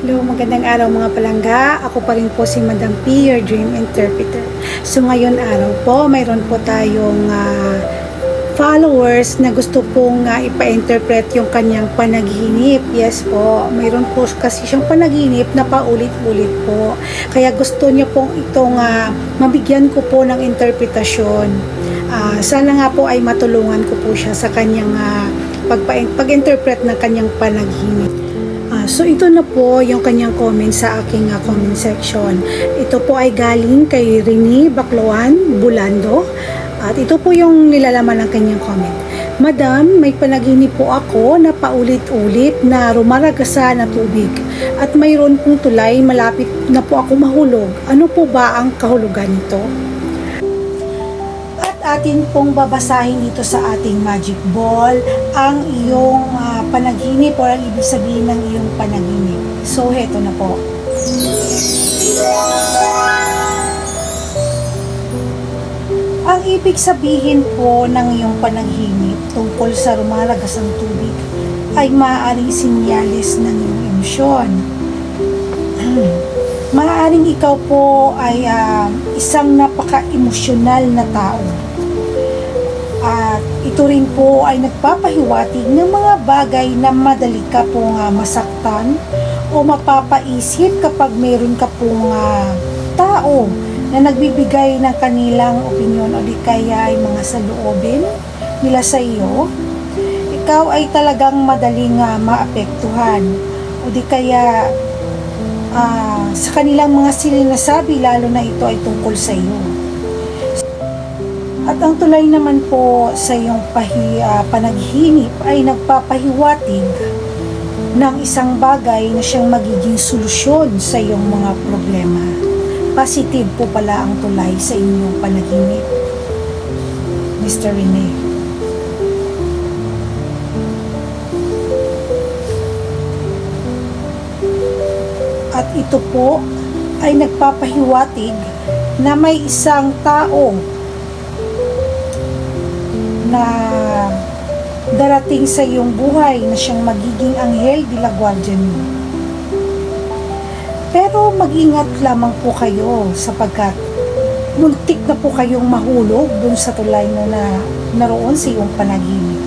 Hello, magandang araw mga palangga. Ako pa rin po si Madam P, your dream interpreter. So ngayon araw po, mayroon po tayong followers na gusto pong ipa-interpret yung kanyang panaginip. Yes po, mayroon po kasi siyang panaginip na paulit-ulit po. Kaya gusto niya pong itong mabigyan ko po ng interpretasyon. Sana nga po ay matulungan ko po siya sa kanyang pag-interpret ng kanyang panaginip. So ito na po yung kanyang comment sa aking comment section. Ito po ay galing kay Rini Bacloan Bulando. At ito po yung nilalaman ng kanyang comment. Madam, may panaginip po ako na paulit-ulit na rumaragasa na tubig. At mayroon pong tulay, malapit na po ako mahulog. Ano po ba ang kahulugan nito? Atin pong babasahin dito sa ating magic ball ang iyong panaginip o ang ibig sabihin ng iyong panaginip. So, heto na po. Ang ibig sabihin po ng iyong panaginip tungkol sa rumaragasang tubig ay maaaring sinyalis ng iyong emosyon. Maaaring ikaw po ay isang napaka-emosyonal na tao. At ito rin po ay nagpapahiwatig ng mga bagay na madali ka pong masaktan o mapapaisip kapag meron ka pong tao na nagbibigay ng kanilang opinyon o di kaya ay mga saloobin nila sa iyo. Ikaw ay talagang madaling maapektuhan o di kaya sa kanilang mga sinasabi, lalo na ito ay tungkol sa iyo. At ang tulay naman po sa iyong panaginip ay nagpapahiwatig ng isang bagay na siyang magiging solusyon sa iyong mga problema. Positive po pala ang tulay sa inyong panaginip, Mr. Rene. At ito po ay nagpapahiwatig na may isang tao na darating sa iyong buhay na siyang magiging anghel de la guardia niyo. Pero mag-ingat lamang po kayo sapagkat muntik na po kayong mahulog dun sa tulay na naroon sa iyong panaginip.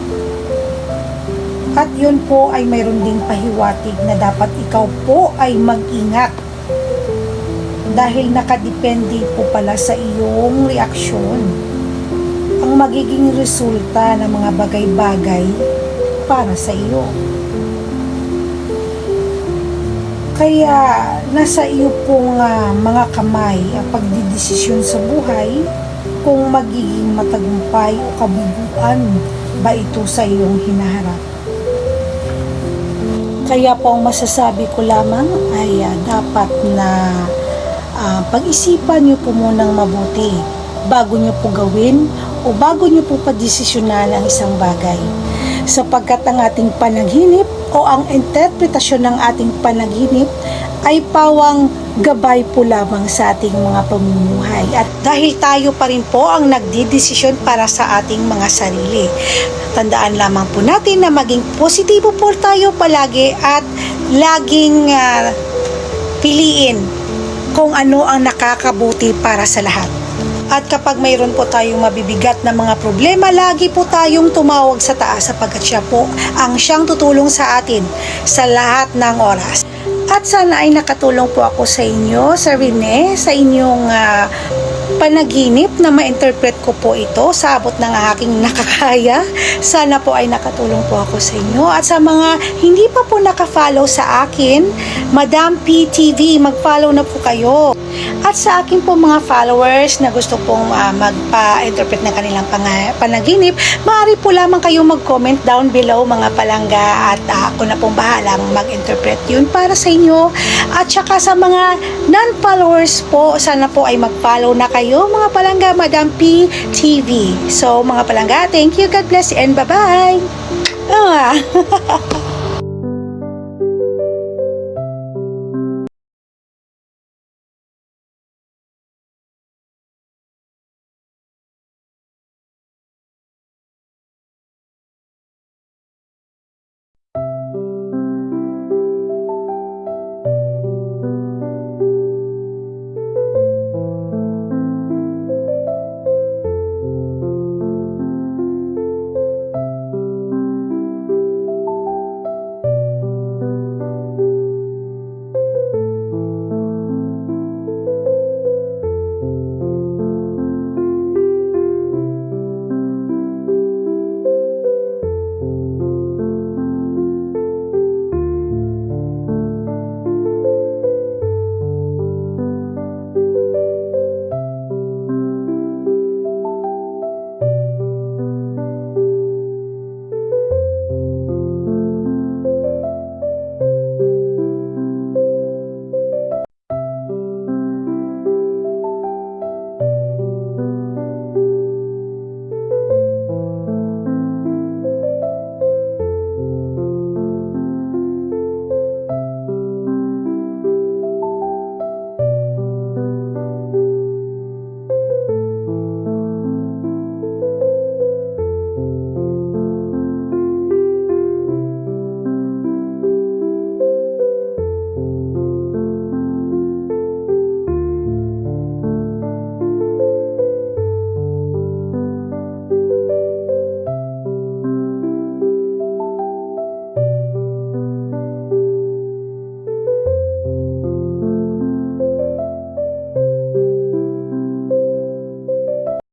At yun po ay mayroon ding pahiwatig na dapat ikaw po ay mag-ingat dahil nakadepende po pala sa iyong reaksyon ang magiging resulta ng mga bagay-bagay para sa iyo. Kaya nasa iyo pong mga kamay ang pagdidesisyon sa buhay kung magiging matagumpay o kabiguan ba ito sa iyong hinaharap. Kaya po ang masasabi ko lamang ay dapat na pag-isipan niyo po munang mabuti bago niyo po gawin o bago niyo po padesisyonan ang isang bagay. Sapagkat ang ating panaginip o ang interpretasyon ng ating panaginip ay pawang gabay po lamang sa ating mga pamumuhay. At dahil tayo pa rin po ang nagdidesisyon para sa ating mga sarili. Tandaan lamang po natin na maging positibo po tayo palagi at laging piliin kung ano ang nakakabuti para sa lahat. At kapag mayroon po tayong mabibigat na mga problema, lagi po tayong tumawag sa taas sapagkat siya po ang siyang tutulong sa atin sa lahat ng oras. At sana ay nakatulong po ako sa inyo, Sir Rene, sa inyong panaginip na ma-interpret ko po ito sa abot ng aking nakakaya. Sana po ay nakatulong po ako sa inyo. At sa mga hindi pa po nakafollow sa akin, Madam P TV, mag-follow na po kayo. At sa akin po mga followers na gusto pong magpa-interpret ng kanilang panaginip, maaari po lamang kayo mag-comment down below mga palangga at ako na pong bahalang mag-interpret yun para sa inyo. At saka sa mga non-followers po, sana po ay mag-follow na kayo mga palangga, Madam P TV. So mga palangga, thank you, God bless and bye-bye!